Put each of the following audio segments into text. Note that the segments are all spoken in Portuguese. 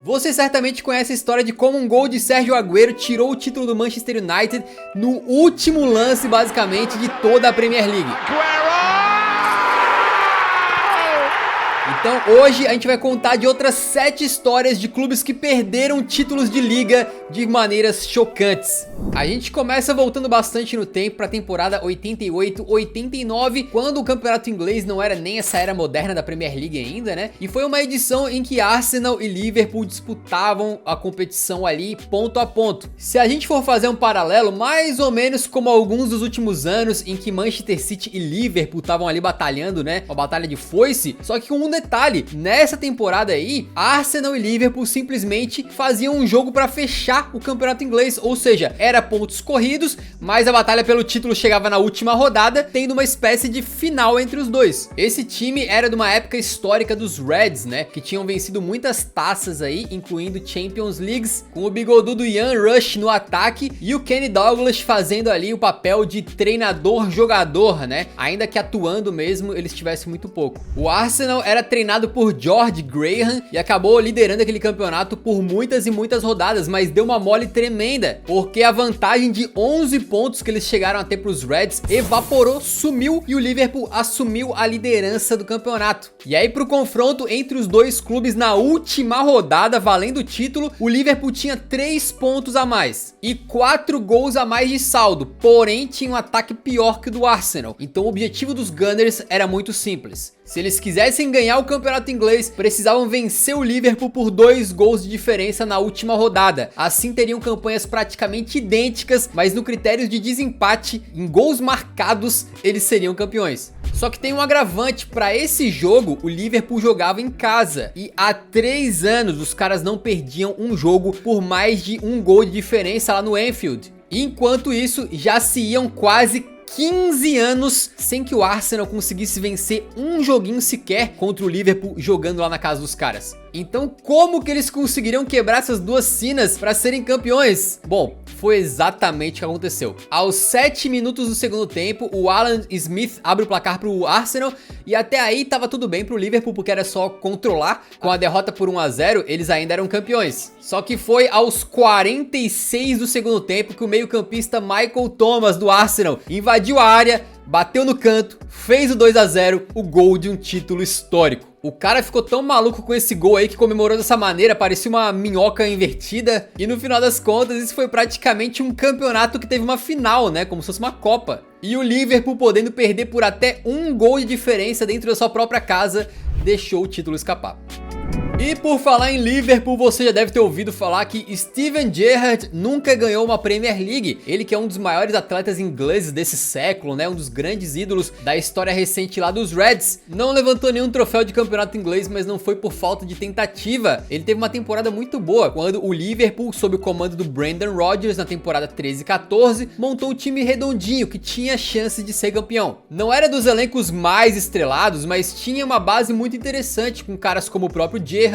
Você certamente conhece a história de como um gol de Sérgio Agüero tirou o título do Manchester United no último lance, basicamente, de toda a Premier League. Então hoje a gente vai contar de outras 7 histórias de clubes que perderam títulos de liga de maneiras chocantes. A gente começa voltando bastante no tempo para a temporada 88-89, quando o campeonato inglês não era nem essa era moderna da Premier League ainda, né? E foi uma edição em que Arsenal e Liverpool disputavam a competição ali ponto a ponto. Se a gente for fazer um paralelo, mais ou menos como alguns dos últimos anos em que Manchester City e Liverpool estavam ali batalhando, né? Uma batalha de foice, só que com um detalhe, nessa temporada aí, Arsenal e Liverpool simplesmente faziam um jogo para fechar o campeonato inglês, ou seja, era pontos corridos, mas a batalha pelo título chegava na última rodada, tendo uma espécie de final entre os dois. Esse time era de uma época histórica dos Reds, né, que tinham vencido muitas taças aí, incluindo Champions Leagues, com o bigodudo Ian Rush no ataque e o Kenny Douglas fazendo ali o papel de treinador-jogador, né, ainda que atuando mesmo eles tivessem muito pouco. O Arsenal era treinado por George Graham e acabou liderando aquele campeonato por muitas e muitas rodadas, mas deu uma mole tremenda, porque a vantagem de 11 pontos que eles chegaram a ter para os Reds evaporou, sumiu e o Liverpool assumiu a liderança do campeonato. E aí pro confronto entre os dois clubes na última rodada, valendo o título, o Liverpool tinha 3 pontos a mais e 4 gols a mais de saldo, porém tinha um ataque pior que o do Arsenal. Então o objetivo dos Gunners era muito simples. Se eles quisessem ganhar o campeonato inglês, precisavam vencer o Liverpool por 2 gols de diferença na última rodada. Assim teriam campanhas praticamente idênticas, mas no critério de desempate, em gols marcados, eles seriam campeões. Só que tem um agravante, para esse jogo o Liverpool jogava em casa e há 3 anos os caras não perdiam um jogo por mais de 1 gol de diferença lá no Anfield. Enquanto isso, já se iam quase 15 anos sem que o Arsenal conseguisse vencer um joguinho sequer contra o Liverpool jogando lá na casa dos caras. Então como que eles conseguiriam quebrar essas duas sinas para serem campeões? Bom, foi exatamente o que aconteceu. Aos 7 minutos do segundo tempo, o Alan Smith abre o placar pro Arsenal e até aí tava tudo bem pro Liverpool, porque era só controlar. Com a derrota por 1-0, eles ainda eram campeões. Só que foi aos 46 do segundo tempo que o meio-campista Michael Thomas do Arsenal invadiu a área, bateu no canto, fez o 2-0, o gol de um título histórico. O cara ficou tão maluco com esse gol aí que comemorou dessa maneira, parecia uma minhoca invertida. E no final das contas, isso foi praticamente um campeonato que teve uma final, né? Como se fosse uma Copa. E o Liverpool, podendo perder por até 1 gol de diferença dentro da sua própria casa, deixou o título escapar. E por falar em Liverpool, você já deve ter ouvido falar que Steven Gerrard nunca ganhou uma Premier League. Ele que é um dos maiores atletas ingleses desse século, né? Um dos grandes ídolos da história recente lá dos Reds. Não levantou nenhum troféu de campeonato inglês, mas não foi por falta de tentativa. Ele teve uma temporada muito boa, quando o Liverpool, sob o comando do Brendan Rodgers, na temporada 13-14, montou um time redondinho que tinha chance de ser campeão. Não era dos elencos mais estrelados, mas tinha uma base muito interessante, com caras como o próprio Gerrard,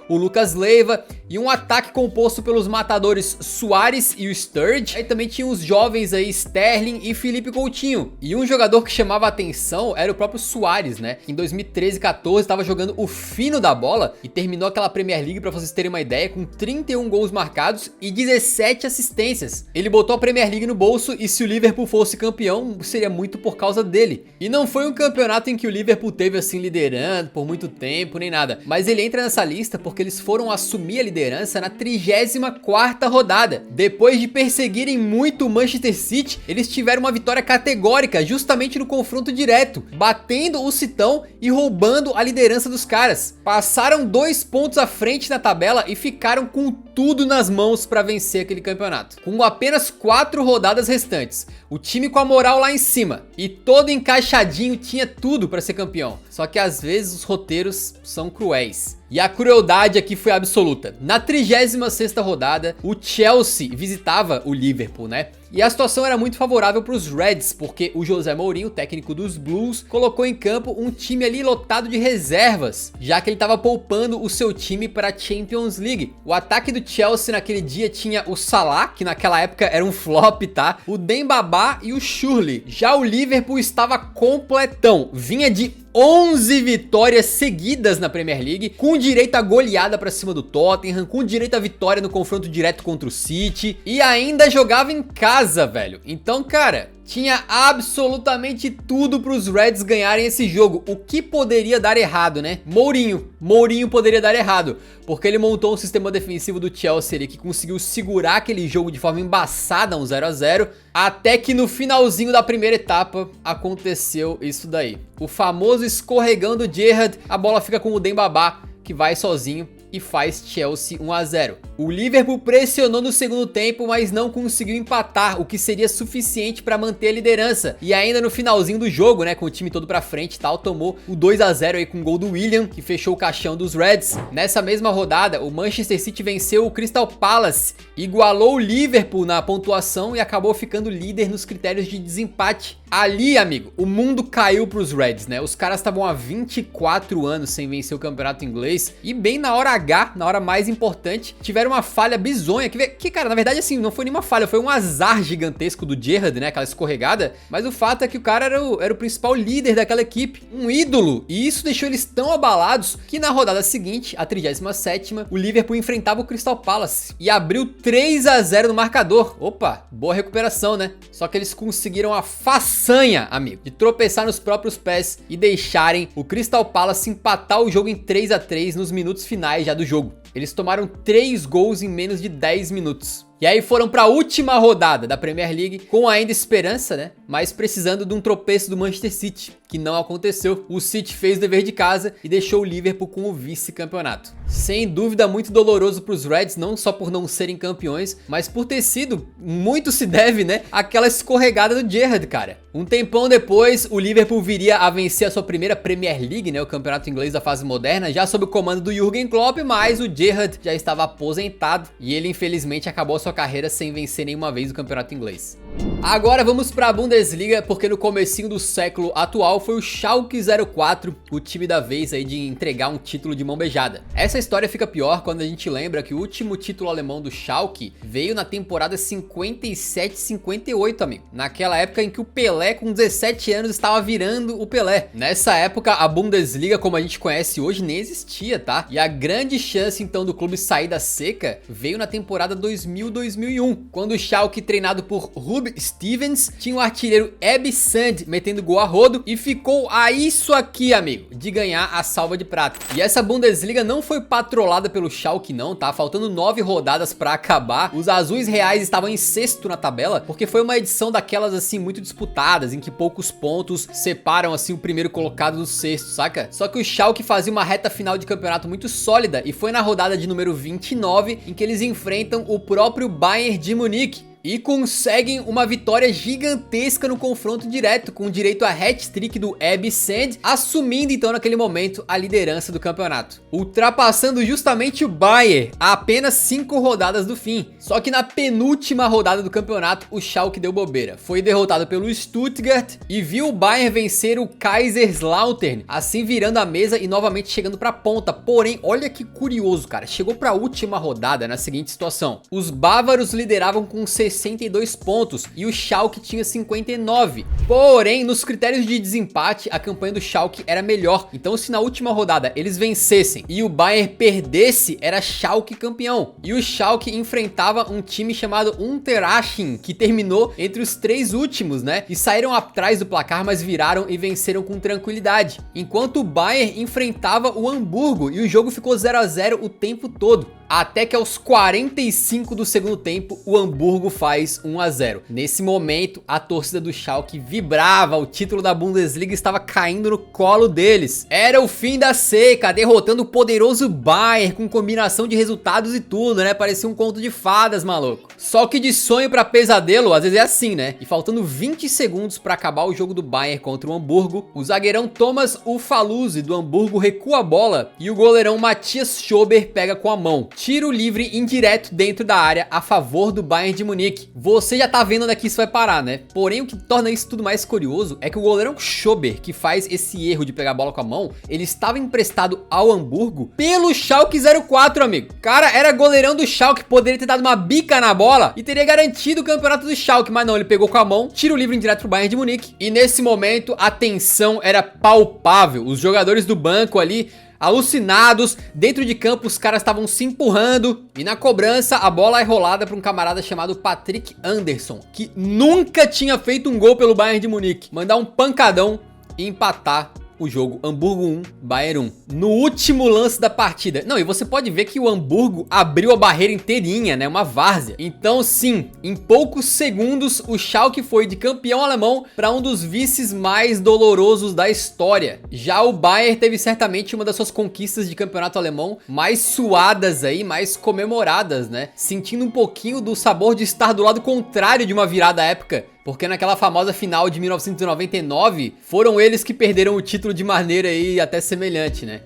o Lucas Leiva e um ataque composto pelos matadores Suárez e o Sturridge. Aí também tinha os jovens aí Sterling e Felipe Coutinho. E um jogador que chamava a atenção era o próprio Suárez, né? Em 2013-14 estava jogando o fino da bola e terminou aquela Premier League, para vocês terem uma ideia, com 31 gols marcados e 17 assistências. Ele botou a Premier League no bolso e se o Liverpool fosse campeão, seria muito por causa dele. E não foi um campeonato em que o Liverpool teve assim liderando por muito tempo nem nada, mas ele entra nessa lista porque eles foram assumir a liderança na 34ª rodada. Depois de perseguirem muito o Manchester City, eles tiveram uma vitória categórica justamente no confronto direto, batendo o Citão e roubando a liderança dos caras. Passaram 2 pontos à frente na tabela e ficaram com tudo nas mãos para vencer aquele campeonato. Com apenas 4 rodadas restantes, o time com a moral lá em cima e todo encaixadinho tinha tudo para ser campeão. Só que às vezes os roteiros são cruéis. E a crueldade aqui foi absoluta. Na 36ª rodada, o Chelsea visitava o Liverpool, né? E a situação era muito favorável para os Reds, porque o José Mourinho, técnico dos Blues, colocou em campo um time ali lotado de reservas, já que ele estava poupando o seu time para a Champions League. O ataque do Chelsea naquele dia tinha o Salah, que naquela época era um flop, tá? O Dembaba e o Shirley. Já o Liverpool estava completão, vinha de 11 vitórias seguidas na Premier League, com direito a goleada pra cima do Tottenham, com direito a vitória no confronto direto contra o City, e ainda jogava em casa, velho. Então, cara, tinha absolutamente tudo pros Reds ganharem esse jogo. O que poderia dar errado, né? Mourinho poderia dar errado, porque ele montou um sistema defensivo do Chelsea ali que conseguiu segurar aquele jogo de forma embaçada, um 0-0, até que no finalzinho da primeira etapa aconteceu isso daí. O famoso escorregão do Gerrard, a bola fica com o Dembaba, que vai sozinho e faz Chelsea 1-0. O Liverpool pressionou no segundo tempo, mas não conseguiu empatar, o que seria suficiente para manter a liderança. E ainda no finalzinho do jogo, né, com o time todo pra frente e tal, tomou o 2-0 aí com o gol do Willian, que fechou o caixão dos Reds. Nessa mesma rodada, o Manchester City venceu o Crystal Palace, igualou o Liverpool na pontuação e acabou ficando líder nos critérios de desempate. Ali, amigo, o mundo caiu pros Reds, né? Os caras estavam há 24 anos sem vencer o campeonato inglês e bem na hora H, na hora mais importante, tiveram uma falha bizonha, que cara, na verdade assim, não foi nenhuma falha, foi um azar gigantesco do Gerrard, né, aquela escorregada, mas o fato é que o cara era o principal líder daquela equipe, um ídolo, e isso deixou eles tão abalados que na rodada seguinte, a 37ª, o Liverpool enfrentava o Crystal Palace e abriu 3-0 no marcador. Opa, boa recuperação, né? Só que eles conseguiram a façanha, amigo, de tropeçar nos próprios pés e deixarem o Crystal Palace empatar o jogo em 3-3 nos minutos finais já do jogo. Eles tomaram 3 gols em menos de 10 minutos. E aí foram para a última rodada da Premier League com ainda esperança, né? Mas precisando de um tropeço do Manchester City, que não aconteceu. O City fez o dever de casa e deixou o Liverpool com o vice-campeonato. Sem dúvida muito doloroso para os Reds, não só por não serem campeões, mas por ter sido, muito se deve, né? Aquela escorregada do Gerrard, cara. Um tempão depois, o Liverpool viria a vencer a sua primeira Premier League, né? O campeonato inglês da fase moderna, já sob o comando do Jürgen Klopp, mas o Gerrard já estava aposentado e ele infelizmente acabou sua carreira sem vencer nenhuma vez o campeonato inglês. Agora vamos para a Bundesliga, porque no comecinho do século atual foi o Schalke 04, o time da vez aí de entregar um título de mão beijada. Essa história fica pior quando a gente lembra que o último título alemão do Schalke veio na temporada 57-58, amigo. Naquela época em que o Pelé com 17 anos estava virando o Pelé. Nessa época a Bundesliga como a gente conhece hoje nem existia, tá? E a grande chance então do clube sair da seca veio na temporada 2000-2001, quando o Schalke, treinado por Ruud Stevens, tinha o artilheiro Ebbe Sand metendo gol a rodo e ficou a isso aqui, amigo, de ganhar a salva de prata. E essa Bundesliga não foi patrolada pelo Schalke não, tá? Faltando 9 rodadas pra acabar, os azuis reais estavam em sexto na tabela, porque foi uma edição daquelas assim muito disputadas, em que poucos pontos separam assim o primeiro colocado do sexto, saca? Só que o Schalke fazia uma reta final de campeonato muito sólida e foi na rodada de número 29 em que eles enfrentam o próprio Bayern de Munique e conseguem uma vitória gigantesca no confronto direto, com direito a hat-trick do Ebbe Sand, assumindo então naquele momento a liderança do campeonato, ultrapassando justamente o Bayern a apenas 5 rodadas do fim. Só que na penúltima rodada do campeonato o Schalke deu bobeira, foi derrotado pelo Stuttgart e viu o Bayern vencer o Kaiserslautern, assim virando a mesa e novamente chegando pra ponta. Porém, olha que curioso, cara, chegou pra última rodada na seguinte situação: os bávaros lideravam com 62 pontos e o Schalke tinha 59. Porém, nos critérios de desempate, a campanha do Schalke era melhor. Então, se na última rodada eles vencessem e o Bayern perdesse, era Schalke campeão. E o Schalke enfrentava um time chamado Unterhaching, que terminou entre os 3 últimos, né? E saíram atrás do placar, mas viraram e venceram com tranquilidade. Enquanto o Bayern enfrentava o Hamburgo e o jogo ficou 0-0 o tempo todo. Até que aos 45 do segundo tempo, o Hamburgo faz 1-0. Nesse momento, a torcida do Schalke vibrava, o título da Bundesliga estava caindo no colo deles. Era o fim da seca, derrotando o poderoso Bayern com combinação de resultados e tudo, né? Parecia um conto de fadas, maluco. Só que de sonho pra pesadelo, às vezes é assim, né? E faltando 20 segundos pra acabar o jogo do Bayern contra o Hamburgo, o zagueirão Thomas Ufaluzzi do Hamburgo recua a bola e o goleirão Matthias Schober pega com a mão. tiro livre indireto dentro da área a favor do Bayern de Munique. Você já tá vendo onde aqui isso vai parar, né? Porém, o que torna isso tudo mais curioso é que o goleirão Schober, que faz esse erro de pegar a bola com a mão, ele estava emprestado ao Hamburgo pelo Schalke 04, amigo. Cara, era goleirão do Schalke, poderia ter dado uma bica na bola e teria garantido o campeonato do Schalke, mas não, ele pegou com a mão, tiro livre indireto pro Bayern de Munique. E nesse momento, a tensão era palpável. Os jogadores do banco ali alucinados, dentro de campo os caras estavam se empurrando e na cobrança a bola é rolada para um camarada chamado Patrick Anderson, que nunca tinha feito um gol pelo Bayern de Munique, mandar um pancadão e empatar o jogo. Hamburgo 1, Bayern 1. No último lance da partida. Não, e você pode ver que o Hamburgo abriu a barreira inteirinha, né? Uma várzea. Então, sim, em poucos segundos, o Schalke foi de campeão alemão para um dos vices mais dolorosos da história. Já o Bayern teve certamente uma das suas conquistas de campeonato alemão mais suadas aí, mais comemoradas, né? Sentindo um pouquinho do sabor de estar do lado contrário de uma virada épica. Porque naquela famosa final de 1999, foram eles que perderam o título de maneira aí até semelhante, né?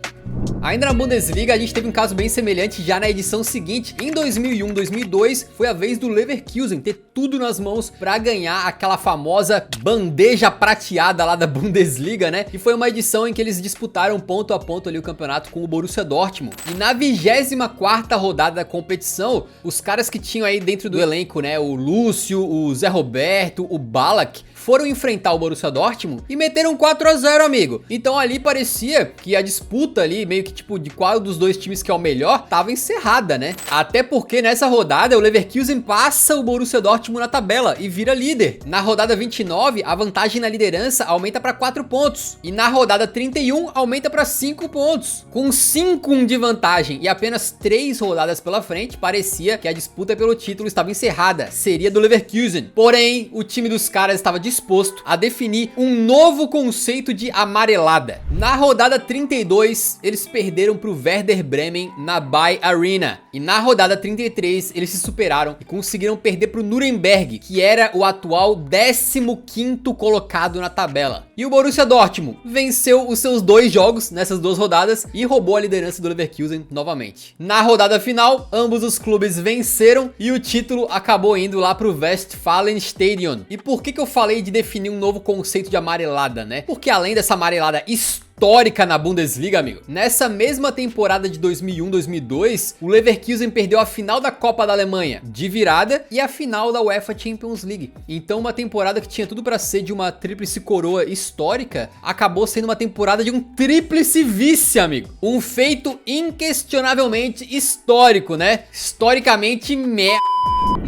Ainda na Bundesliga, a gente teve um caso bem semelhante já na edição seguinte. Em 2001-2002, foi a vez do Leverkusen ter tudo nas mãos para ganhar aquela famosa bandeja prateada lá da Bundesliga, né? Que foi uma edição em que eles disputaram ponto a ponto ali o campeonato com o Borussia Dortmund. E na 24ª rodada da competição, os caras que tinham aí dentro do elenco, né? O Lúcio, o Zé Roberto, o Ballack, foram enfrentar o Borussia Dortmund e meteram 4-0, amigo. Então ali parecia que a disputa ali, meio que tipo, de qual dos dois times que é o melhor, tava encerrada, né? Até porque nessa rodada o Leverkusen passa o Borussia Dortmund na tabela e vira líder. Na rodada 29, a vantagem na liderança aumenta para 4 pontos. E na rodada 31, aumenta para 5 pontos. Com 5 de vantagem e apenas 3 rodadas pela frente, parecia que a disputa pelo título estava encerrada. Seria do Leverkusen. Porém, o time dos caras estava disposto a definir um novo conceito de amarelada. Na rodada 32, eles perderam para o Werder Bremen na Bay Arena. E na rodada 33, eles se superaram e conseguiram perder para o Nuremberg, que era o atual 15º colocado na tabela. E o Borussia Dortmund venceu os seus 2 jogos nessas 2 rodadas e roubou a liderança do Leverkusen novamente. Na rodada final, ambos os clubes venceram e o título acabou indo lá para o Westfalenstadion. E por que eu falei de definir um novo conceito de amarelada, né? Porque além dessa amarelada histórica na Bundesliga, amigo, nessa mesma temporada de 2001-2002, o Leverkusen perdeu a final da Copa da Alemanha de virada e a final da UEFA Champions League. Então uma temporada que tinha tudo pra ser de uma tríplice coroa histórica, acabou sendo uma temporada de um tríplice vice, amigo. Um feito inquestionavelmente histórico, né? Historicamente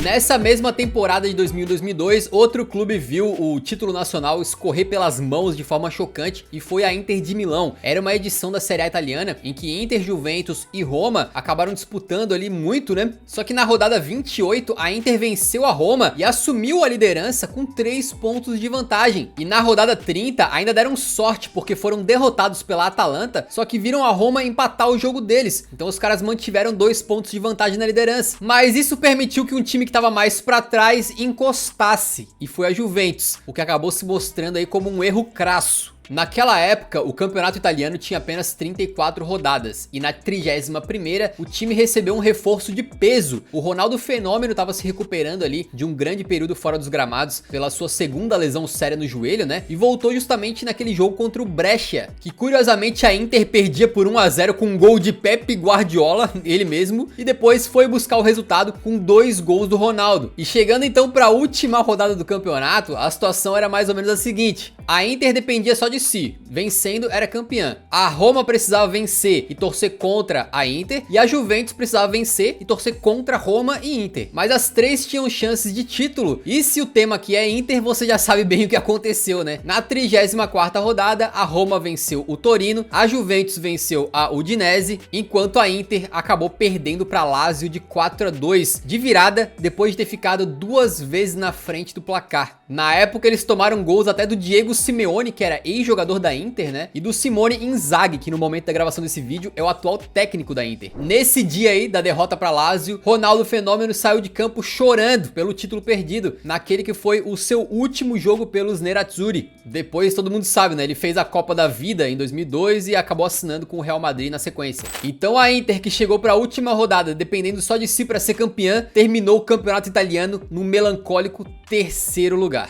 Nessa mesma temporada de 2000-2002, outro clube viu o título nacional escorrer pelas mãos de forma chocante e foi a Inter de Milão. Era uma edição da Série A italiana em que Inter, Juventus e Roma acabaram disputando ali muito, né? Só que na rodada 28, a Inter venceu a Roma e assumiu a liderança com 3 pontos de vantagem. E na rodada 30, ainda deram sorte porque foram derrotados pela Atalanta, só que viram a Roma empatar o jogo deles. Então os caras mantiveram 2 pontos de vantagem na liderança. Mas isso permitiu que um time que estava mais pra trás encostasse, e foi a Juventus, o que acabou se mostrando aí como um erro crasso. Naquela época, o campeonato italiano tinha apenas 34 rodadas e na 31ª o time recebeu um reforço de peso. O Ronaldo Fenômeno estava se recuperando ali de um grande período fora dos gramados pela sua segunda lesão séria no joelho, né? E voltou justamente naquele jogo contra o Brescia, que curiosamente a Inter perdia por 1-0 com um gol de Pepe Guardiola, ele mesmo, e depois foi buscar o resultado com 2 gols do Ronaldo. E chegando então para a última rodada do campeonato, a situação era mais ou menos a seguinte: a Inter dependia só de si, vencendo era campeã. A Roma precisava vencer e torcer contra a Inter, e a Juventus precisava vencer e torcer contra Roma e Inter. Mas as 3 tinham chances de título, e se o tema aqui é Inter, você já sabe bem o que aconteceu, né? Na 34ª rodada, a Roma venceu o Torino, a Juventus venceu a Udinese, enquanto a Inter acabou perdendo para Lazio de 4-2, de virada, depois de ter ficado 2 vezes na frente do placar. Na época eles tomaram gols até do Diego Simeone, que era ex-jogador da Inter, né? E do Simone Inzaghi, que no momento da gravação desse vídeo é o atual técnico da Inter. Nesse dia aí da derrota pra Lazio, Ronaldo Fenômeno saiu de campo chorando pelo título perdido, naquele que foi o seu último jogo pelos Nerazzurri. Depois todo mundo sabe, né? Ele fez a Copa da Vida em 2002 e acabou assinando com o Real Madrid na sequência. Então a Inter, que chegou pra última rodada dependendo só de si pra ser campeã, terminou o campeonato italiano no melancólico terceiro lugar.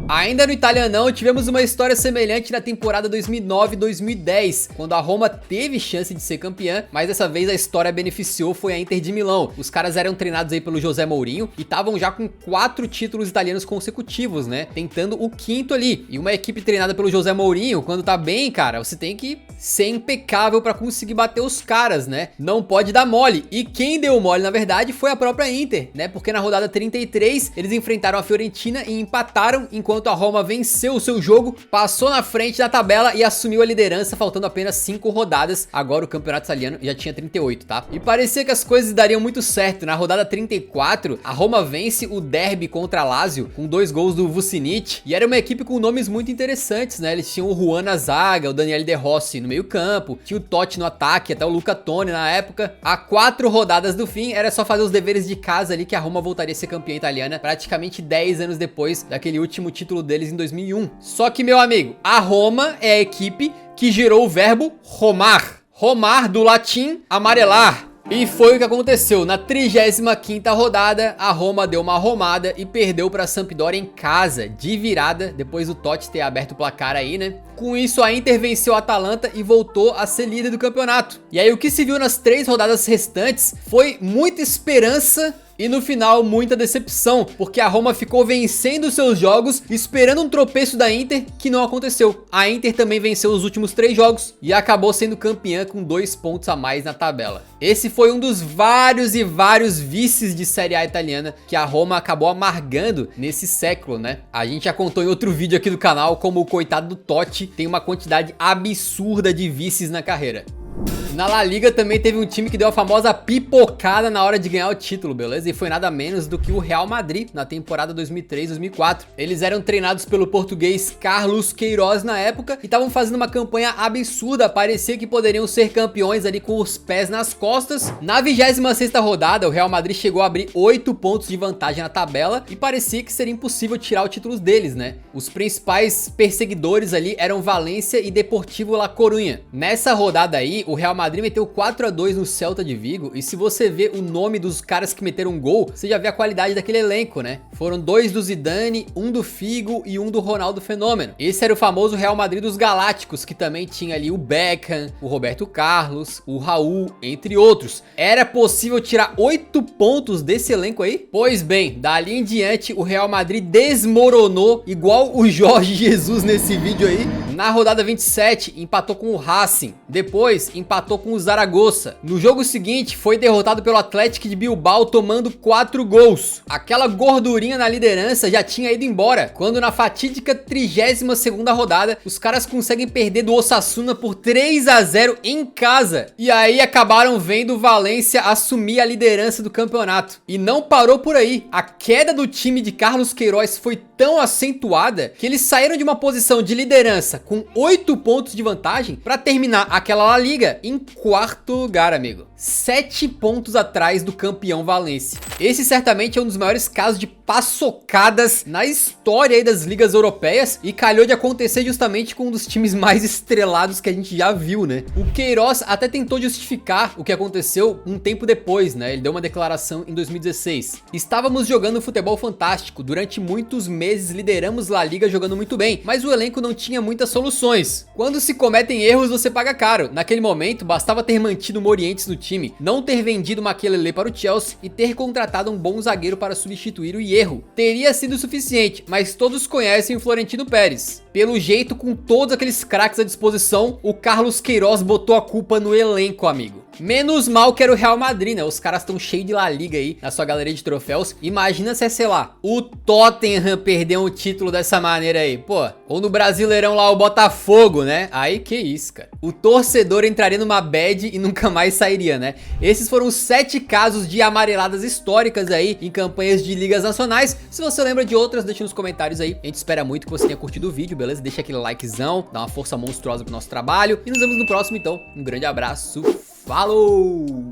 Ainda no Italianão, tivemos uma história semelhante na temporada 2009-2010, quando a Roma teve chance de ser campeã, mas dessa vez a história beneficiou foi a Inter de Milão. Os caras eram treinados aí pelo José Mourinho e estavam já com 4 títulos italianos consecutivos, né? Tentando o 5º ali. E uma equipe treinada pelo José Mourinho, quando tá bem, cara, você tem que ser impecável pra conseguir bater os caras, né? Não pode dar mole. E quem deu mole, na verdade, foi a própria Inter, né? Porque na rodada 33, eles enfrentaram a Fiorentina e empataram, enquanto a Roma venceu o seu jogo, passou na frente da tabela e assumiu a liderança, faltando apenas 5 rodadas. Agora o campeonato italiano já tinha 38, tá? E parecia que as coisas dariam muito certo. Na rodada 34, a Roma vence o derby contra a Lazio, com 2 gols do Vucinic, e era uma equipe com nomes muito interessantes, né? Eles tinham o Juan na zaga, o Daniele De Rossi no meio campo, tinha o Totti no ataque, até o Luca Toni na época. A 4 rodadas do fim, era só fazer os deveres de casa ali que a Roma voltaria a ser campeã italiana, praticamente 10 anos depois daquele último título deles em 2001. Só que, meu amigo, a Roma é a equipe que gerou o verbo romar. Romar, do latim amarelar. E foi o que aconteceu. Na 35ª rodada, a Roma deu uma romada e perdeu para a Sampdoria em casa, de virada, depois do Totti ter aberto o placar aí, né? Com isso, a Inter venceu a Atalanta e voltou a ser líder do campeonato. E aí, o que se viu nas 3 rodadas restantes foi muita esperança e no final, muita decepção, porque a Roma ficou vencendo seus jogos, esperando um tropeço da Inter, que não aconteceu. A Inter também venceu os últimos 3 jogos e acabou sendo campeã com 2 pontos a mais na tabela. Esse foi um dos vários e vários vices de Série A italiana que a Roma acabou amargando nesse século, né? A gente já contou em outro vídeo aqui do canal como o coitado do Totti tem uma quantidade absurda de vices na carreira. Na La Liga também teve um time que deu a famosa pipocada na hora de ganhar o título, beleza? E foi nada menos do que o Real Madrid na temporada 2003-2004. Eles eram treinados pelo português Carlos Queiroz na época e estavam fazendo uma campanha absurda, parecia que poderiam ser campeões ali com os pés nas costas. Na 26ª rodada, o Real Madrid chegou a abrir 8 pontos de vantagem na tabela e parecia que seria impossível tirar o título deles, né? Os principais perseguidores ali eram Valência e Deportivo La Coruña. Nessa rodada aí, o Real Madrid meteu 4-2 no Celta de Vigo, e se você vê o nome dos caras que meteram um gol, você já vê a qualidade daquele elenco, né? Foram 2 do Zidane, 1 do Figo e 1 do Ronaldo Fenômeno. Esse era o famoso Real Madrid dos Galácticos, que também tinha ali o Beckham, o Roberto Carlos, o Raul, entre outros. Era possível tirar 8 pontos desse elenco aí? Pois bem, dali em diante o Real Madrid desmoronou, igual o Jorge Jesus nesse vídeo aí. Na rodada 27, empatou com o Racing. Depois, empatou com o Zaragoza. No jogo seguinte, foi derrotado pelo Atlético de Bilbao, tomando 4 gols. Aquela gordurinha na liderança já tinha ido embora, quando na fatídica 32ª rodada, os caras conseguem perder do Osasuna por 3-0 em casa. E aí acabaram vendo o Valência assumir a liderança do campeonato. E não parou por aí. A queda do time de Carlos Queiroz foi tão acentuada que eles saíram de uma posição de liderança com 8 pontos de vantagem para terminar aquela La Liga em 4º lugar, amigo. 7 pontos atrás do campeão Valência. Esse certamente é um dos maiores casos de paçocadas na história aí das ligas europeias e calhou de acontecer justamente com um dos times mais estrelados que a gente já viu, né? O Queiroz até tentou justificar o que aconteceu um tempo depois, né? Ele deu uma declaração em 2016. Estávamos jogando futebol fantástico, durante muitos meses lideramos La Liga jogando muito bem, mas o elenco não tinha muitas soluções. Quando se cometem erros, você paga caro. Naquele momento, bastava ter mantido o Morientes no time, não ter vendido Makelele para o Chelsea e ter contratado um bom zagueiro para substituir o Hierro. Teria sido suficiente, mas todos conhecem o Florentino Pérez. Pelo jeito, com todos aqueles craques à disposição, o Carlos Queiroz botou a culpa no elenco, amigo. Menos mal que era o Real Madrid, né? Os caras estão cheios de La Liga aí na sua galeria de troféus. Imagina se é, sei lá, o Tottenham perder um título dessa maneira aí. Pô, ou no Brasileirão lá o Botafogo, né? Aí que isso, cara. O torcedor entraria numa bad e nunca mais sairia, né? Esses foram os 7 casos de amareladas históricas aí em campanhas de ligas nacionais. Se você lembra de outras, deixa nos comentários aí. A gente espera muito que você tenha curtido o vídeo, beleza? Deixa aquele likezão, dá uma força monstruosa pro nosso trabalho. E nos vemos no próximo, então. Um grande abraço. Falou!